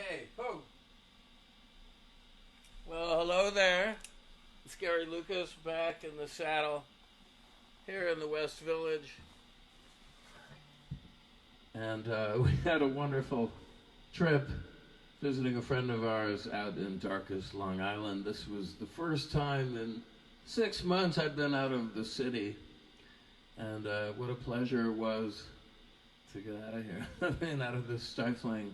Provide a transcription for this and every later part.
Hey, ho. Well, hello there. It's Gary Lucas back in the saddle here in the West Village. And we had a wonderful trip visiting a friend of ours out in darkest Long Island. This was the first time in 6 months I'd been out of the city. And what a pleasure it was to get out of here. I mean, out of this stifling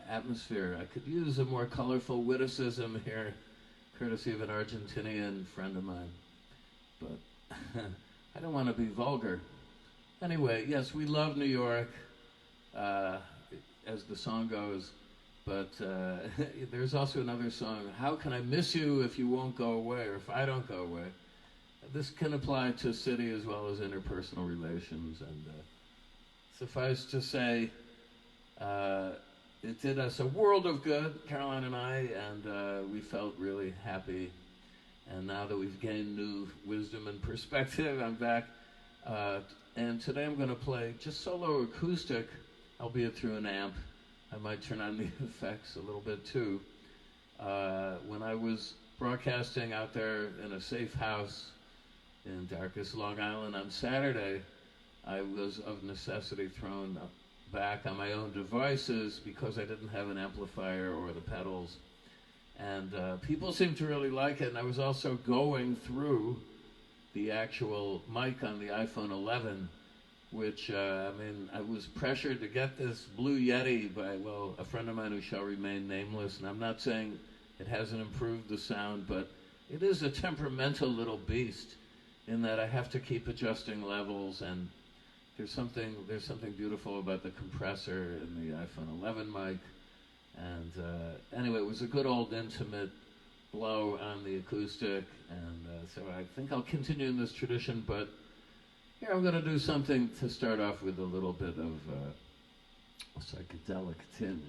atmosphere. I could use a more colorful witticism here, courtesy of an Argentinian friend of mine. But I don't want to be vulgar. Anyway, yes, we love New York, as the song goes. But there's also another song, How Can I Miss You If You Won't Go Away, or If I Don't Go Away. This can apply to city as well as interpersonal relations. And suffice to say, it did us a world of good, Caroline and I, and we felt really happy. And now that we've gained new wisdom and perspective, I'm back. And today I'm going to play just solo acoustic, albeit through an amp. I might turn on the effects a little bit too. When I was broadcasting out there in a safe house in darkest Long Island on Saturday, I was of necessity thrown back on my own devices because I didn't have an amplifier or the pedals. And people seemed to really like it. And I was also going through the actual mic on the iPhone 11, which, I was pressured to get this Blue Yeti by, a friend of mine who shall remain nameless. And I'm not saying it hasn't improved the sound, but it is a temperamental little beast in that I have to keep adjusting levels, and there's something beautiful about the compressor in the iPhone 11 mic. And anyway, it was a good old intimate blow on the acoustic, and so I think I'll continue in this tradition, but here I'm going to do something to start off with a little bit of a psychedelic tinge.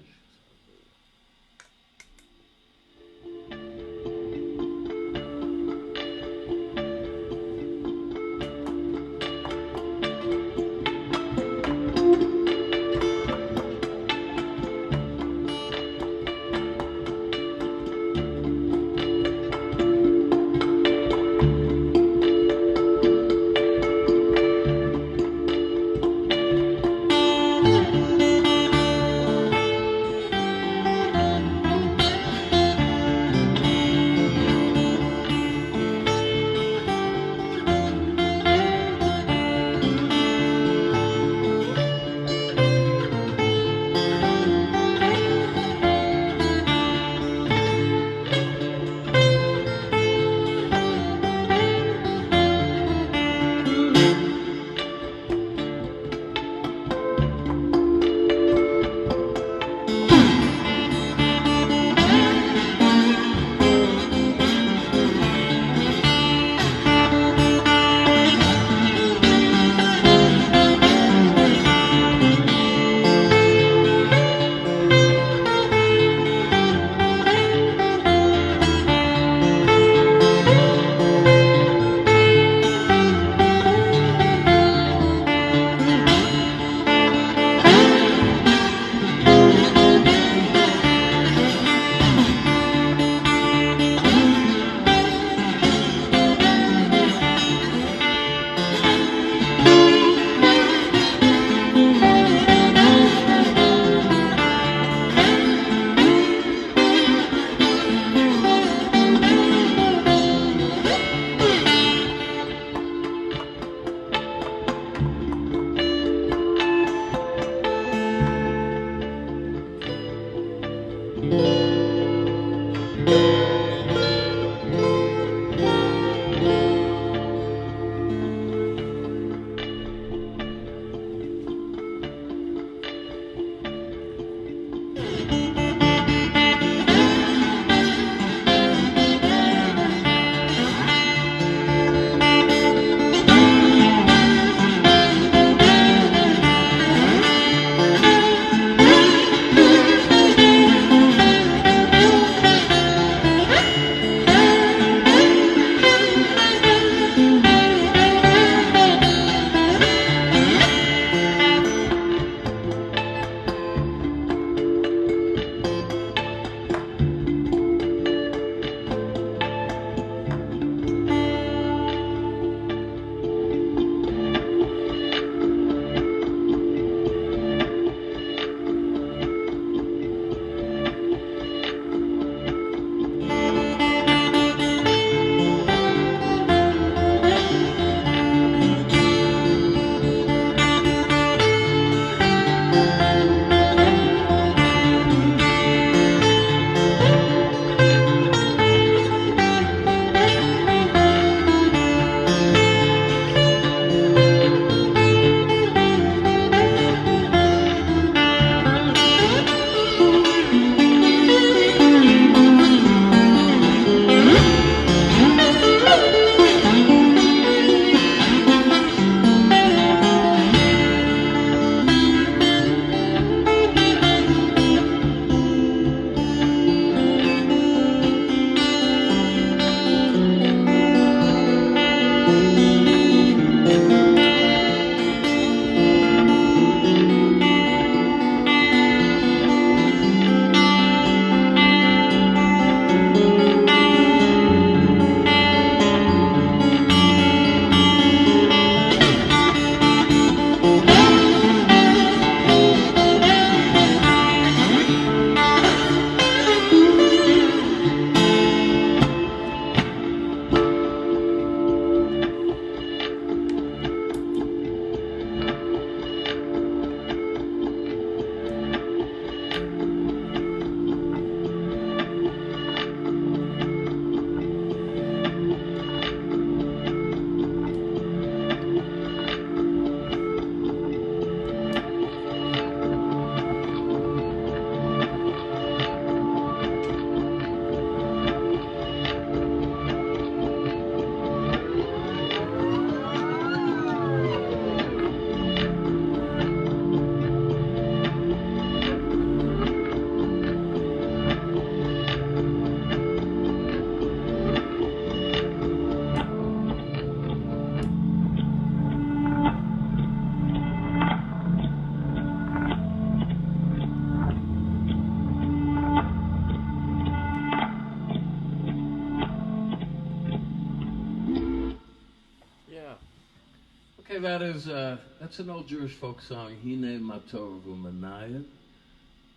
Okay, that's an old Jewish folk song. Hine matov u'manayim.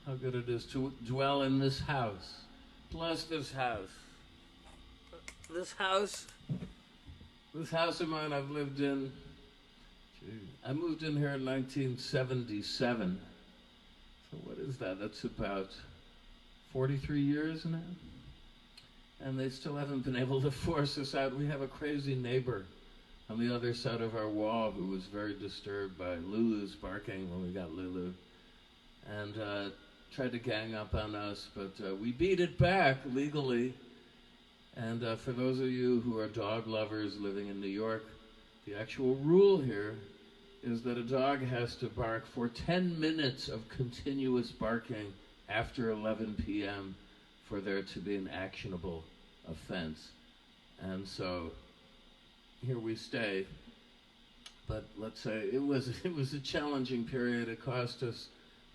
How good it is to dwell in this house. Bless this house. This house of mine I've lived in. I moved in here in 1977. So what is that? That's about 43 years now. And they still haven't been able to force us out. We have a crazy neighbor on the other side of our wall who was very disturbed by Lulu's barking when we got Lulu. And tried to gang up on us, but we beat it back legally. And for those of you who are dog lovers living in New York, the actual rule here is that a dog has to bark for 10 minutes of continuous barking after 11 p.m. for there to be an actionable offense. And so here we stay. But let's say it was a challenging period. It cost us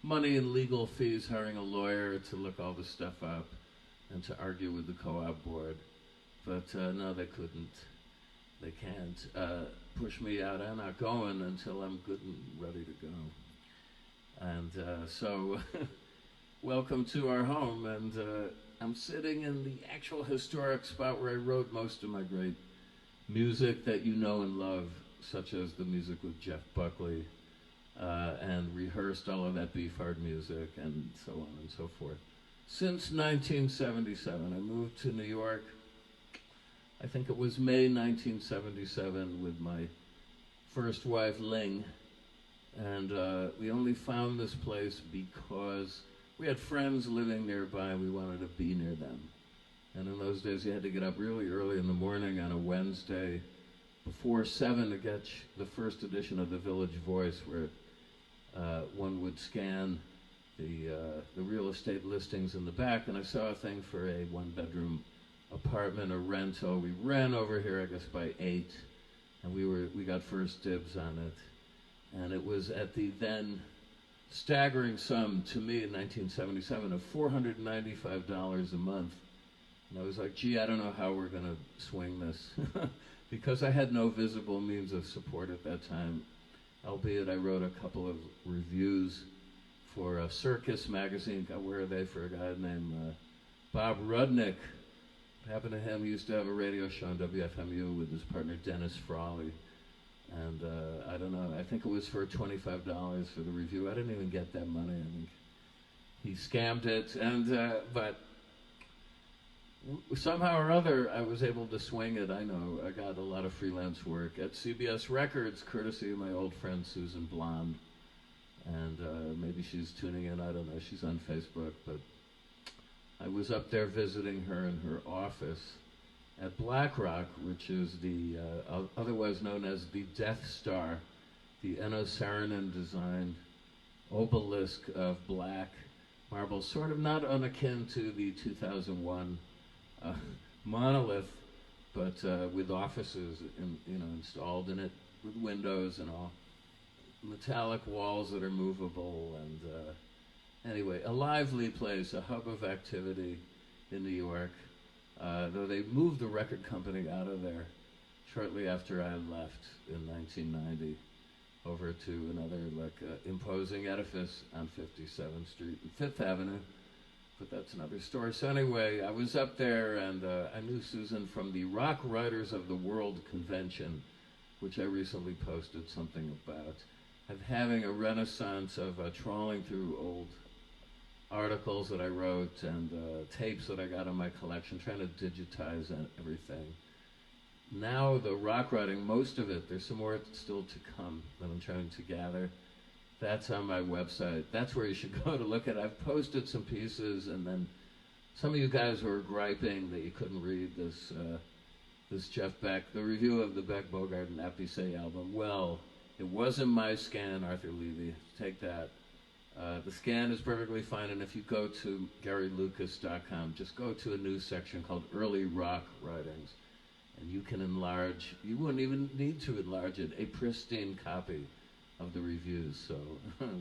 money and legal fees hiring a lawyer to look all this stuff up and to argue with the co-op board. But no, they couldn't. They can't push me out. I'm not going until I'm good and ready to go. And so welcome to our home. And I'm sitting in the actual historic spot where I wrote most of my great music that you know and love, such as the music with Jeff Buckley, and rehearsed all of that Beefheart music and so on and so forth. Since 1977, I moved to New York. I think it was May 1977 with my first wife, Ling. And we only found this place because we had friends living nearby and we wanted to be near them. And in those days, you had to get up really early in the morning on a Wednesday before 7 to get the first edition of the Village Voice, where one would scan the real estate listings in the back. And I saw a thing for a one-bedroom apartment, a rental. We ran over here, I guess, by 8, and we got first dibs on it. And it was at the then staggering sum to me in 1977 of $495 a month. And I was like, gee, I don't know how we're going to swing this. Because I had no visible means of support at that time, albeit I wrote a couple of reviews for a Circus magazine. God, where are they? For a guy named Bob Rudnick. What happened to him? He used to have a radio show on WFMU with his partner Dennis Frawley. And I don't know, I think it was for $25 for the review. I didn't even get that money. I think he scammed it. And but somehow or other, I was able to swing it. I know I got a lot of freelance work at CBS Records, courtesy of my old friend Susan Blond. And maybe she's tuning in, I don't know, she's on Facebook. But I was up there visiting her in her office at Black Rock, which is the otherwise known as the Death Star, the Enno Saarinen designed obelisk of black marble, sort of not unakin to the 2001 monolith, but with offices installed in it, with windows and all, metallic walls that are movable, and anyway, a lively place, a hub of activity in New York. Though they moved the record company out of there shortly after I left in 1990 over to another imposing edifice on 57th Street and Fifth Avenue. But that's another story. So anyway, I was up there, and I knew Susan from the Rock Writers of the World convention, which I recently posted something about, of having a renaissance of trawling through old articles that I wrote and tapes that I got in my collection, trying to digitize everything. Now the rock writing, most of it, there's some more still to come that I'm trying to gather. That's on my website. That's where you should go to look at it. I've posted some pieces, and then some of you guys were griping that you couldn't read this Jeff Beck, the review of the Beck Bogart and Appice album. Well, it wasn't my scan, Arthur Levy. Take that. The scan is perfectly fine, and if you go to GaryLucas.com, just go to a new section called Early Rock Writings, and you can enlarge, you wouldn't even need to enlarge it, a pristine copy of the reviews. So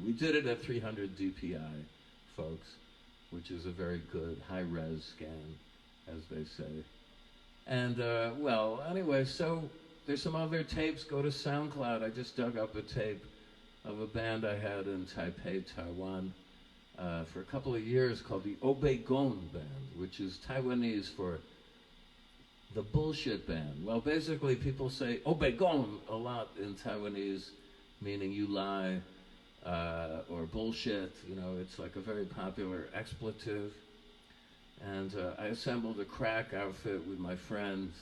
we did it at 300 DPI, folks, which is a very good high-res scan, as they say. And, well, anyway, so there's some other tapes. Go to SoundCloud. I just dug up a tape of a band I had in Taipei, Taiwan, for a couple of years called the Obegon Band, which is Taiwanese for the bullshit band. Well, basically, people say Obegon a lot in Taiwanese, meaning you lie or bullshit. You know, it's like a very popular expletive. And I assembled a crack outfit with my friends.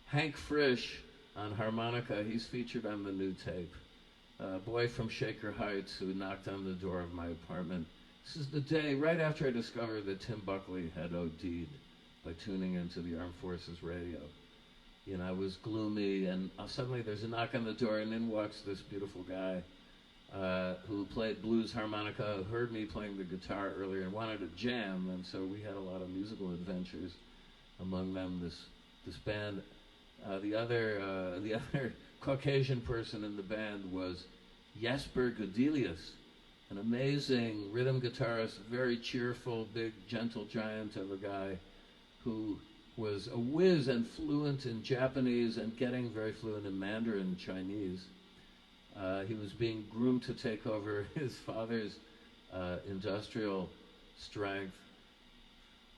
Hank Frisch on harmonica, he's featured on the new tape. A boy from Shaker Heights who knocked on the door of my apartment. This is the day right after I discovered that Tim Buckley had OD'd by tuning into the Armed Forces radio. You know, I was gloomy, and suddenly there's a knock on the door, and in walks this beautiful guy who played blues harmonica, who heard me playing the guitar earlier and wanted to jam, and so we had a lot of musical adventures. Among them, this band. The other Caucasian person in the band was Jesper Godelius, an amazing rhythm guitarist, very cheerful, big, gentle giant of a guy who was a whiz and fluent in Japanese and getting very fluent in Mandarin Chinese. He was being groomed to take over his father's industrial strength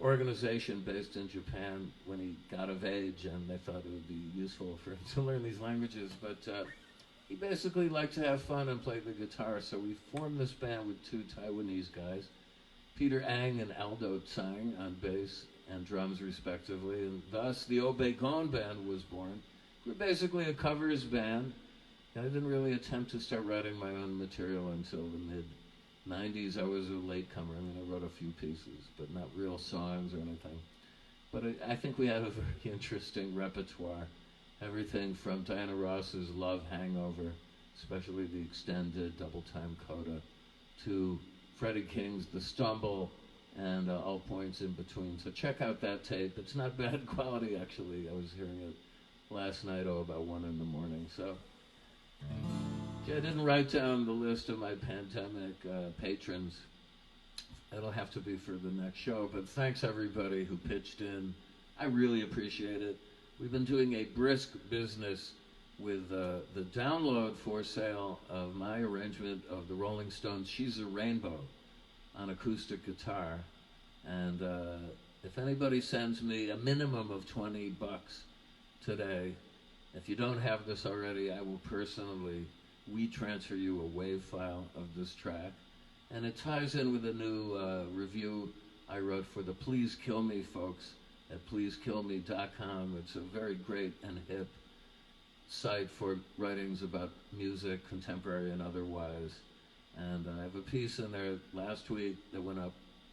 organization based in Japan when he got of age, and they thought it would be useful for him to learn these languages. But he basically liked to have fun and play the guitar, so we formed this band with two Taiwanese guys, Peter Ang and Aldo Tsang on bass and drums respectively, and thus the Obegon Band was born. We're basically a covers band. I didn't really attempt to start writing my own material until the mid-90s. I was a latecomer. I mean, I wrote a few pieces, but not real songs or anything. But I think we had a very interesting repertoire. Everything from Diana Ross's Love Hangover, especially the extended double-time coda, to Freddie King's The Stumble, and all points in between. So check out that tape. It's not bad quality, actually. I was hearing it last night, about 1 in the morning. So I didn't write down the list of my pandemic patrons. It'll have to be for the next show, but thanks everybody who pitched in. I really appreciate it. We've been doing a brisk business with the download for sale of my arrangement of the Rolling Stones' She's a Rainbow on acoustic guitar. And if anybody sends me a minimum of $20 today, if you don't have this already, I will personally transfer you a WAV file of this track. And it ties in with a new review I wrote for the Please Kill Me folks at pleasekillme.com. It's a very great and hip site for writings about music, contemporary and otherwise. And I have a piece in there last week that went up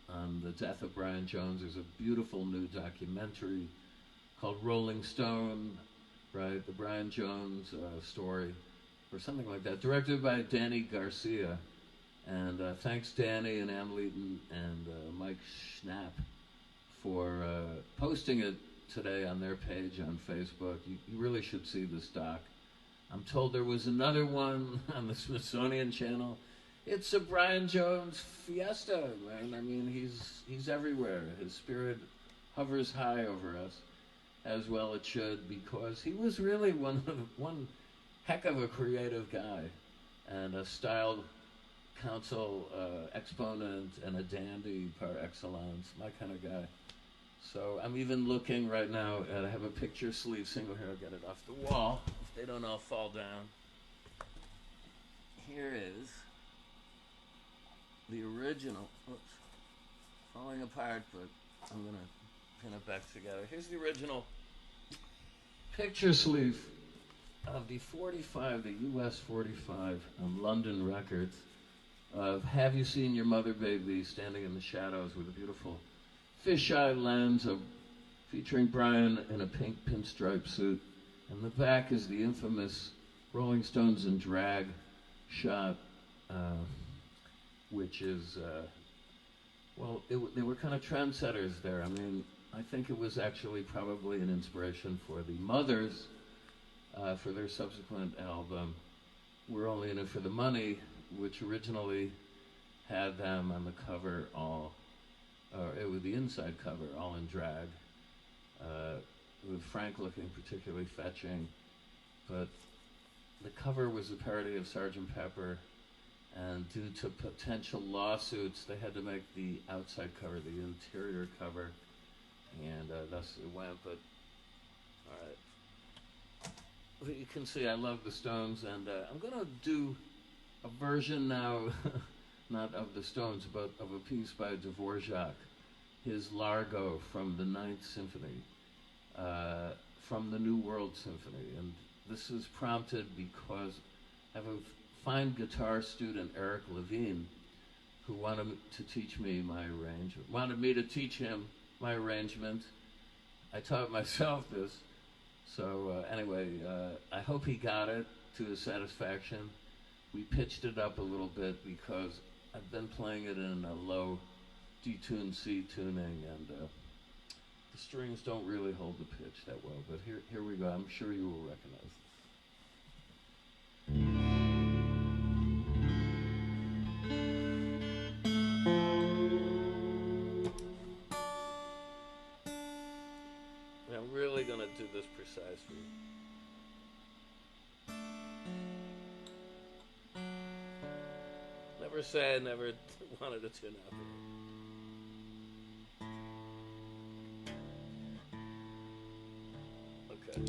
on the death of Brian Jones. There's a beautiful new documentary called Rolling Stone, right? The Brian Jones story, or something like that, directed by Danny Garcia. And thanks Danny and Ann Leeton and Mike Schnapp for posting it today on their page on Facebook. You really should see this doc. I'm told there was another one on the Smithsonian Channel. It's a Brian Jones fiesta, man. I mean, he's everywhere. His spirit hovers high over us, as well it should, because he was really one heck of a creative guy, and a style council exponent, and a dandy par excellence, my kind of guy. So I'm even looking right now at, I have a picture sleeve single here, I'll get it off the wall, if they don't all fall down. Here is the original, oops, falling apart, but I'm gonna pin it back together. Here's the original picture sleeve of the 45, the US 45 on London Records of Have You Seen Your Mother Baby, standing in the shadows with a beautiful fisheye lens of featuring Brian in a pink pinstripe suit. And the back is the infamous Rolling Stones in drag shot, which is, well, they were kind of trendsetters there. I mean, I think it was actually probably an inspiration for the Mothers for their subsequent album, We're Only in It for the Money, which originally had them on the cover all, it was the inside cover, all in drag, with Frank looking particularly fetching, but the cover was a parody of Sgt. Pepper, and due to potential lawsuits, they had to make the outside cover the interior cover, and thus it went. But all right, well, you can see I love the Stones, and I'm gonna do a version now, not of the Stones, but of a piece by Dvorak, his Largo from the Ninth Symphony, from the New World Symphony, and this is prompted because I have a fine guitar student, Eric Levine, who wanted to teach me my arrangement, wanted me to teach him my arrangement. I taught myself this, so anyway, I hope he got it to his satisfaction. We pitched it up a little bit because I've been playing it in a low detuned C tuning, and the strings don't really hold the pitch that well, but here we go. I'm sure you will recognize this. I'm really going to do this precisely. Never say I never wanted to tune out. Okay.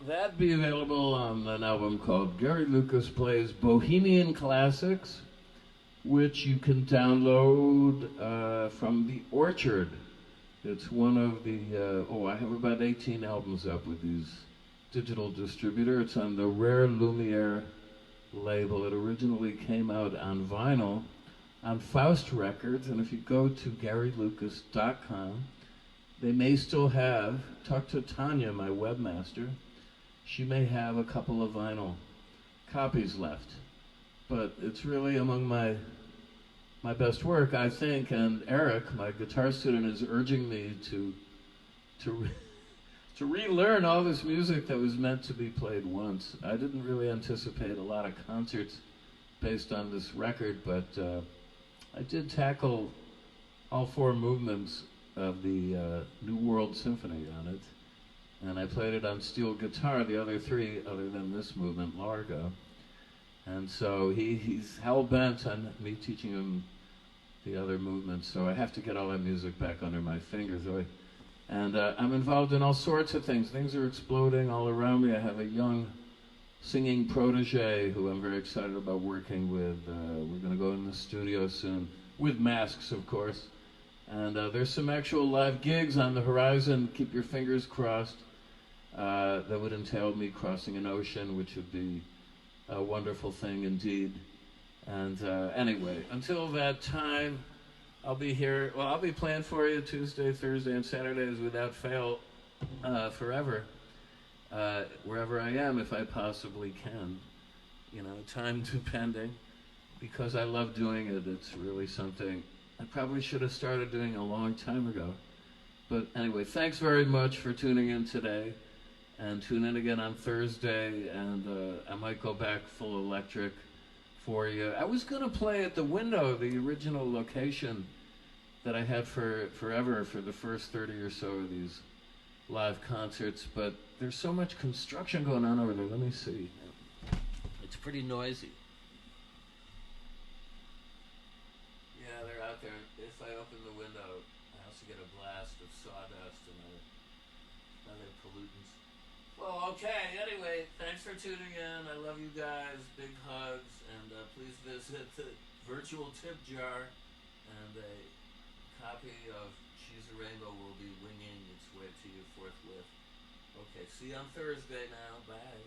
that be available on an album called Gary Lucas Plays Bohemian Classics, which you can download from The Orchard. It's one of the, I have about 18 albums up with these digital distributor. It's on the Rare Lumiere label. It originally came out on vinyl on Faust Records, and if you go to GaryLucas.com, they may still have, talk to Tanya, my webmaster, she may have a couple of vinyl copies left. But it's really among my best work, I think, and Eric, my guitar student, is urging me to relearn all this music that was meant to be played once. I didn't really anticipate a lot of concerts based on this record, but I did tackle all four movements of the New World Symphony on it, and I played it on steel guitar, the other three, other than this movement, Largo. And so he's hell-bent on me teaching him the other movements, so I have to get all that music back under my fingers. And I'm involved in all sorts of things. Things are exploding all around me. I have a young singing protege who I'm very excited about working with. We're going to go in the studio soon, with masks, of course. And there's some actual live gigs on the horizon. Keep your fingers crossed. That would entail me crossing an ocean, which would be a wonderful thing indeed. And anyway, until that time, I'll be here. Well, I'll be playing for you Tuesday, Thursday, and Saturdays without fail forever, wherever I am, if I possibly can. You know, time depending, because I love doing it. It's really something I probably should have started doing a long time ago. But anyway, thanks very much for tuning in today. And tune in again on Thursday, and I might go back full electric for you. I was going to play at the Window, the original location that I had forever for the first 30 or so of these live concerts, but there's so much construction going on over there. Let me see. It's pretty noisy. Yeah, they're out there. If I open the window, I also get a blast of sawdust and other pollutants. Well, okay, anyway, thanks for tuning in. I love you guys. Big hugs. And please visit the virtual tip jar. And a copy of She's a Rainbow will be winging its way to you forthwith. Okay, see you on Thursday now. Bye.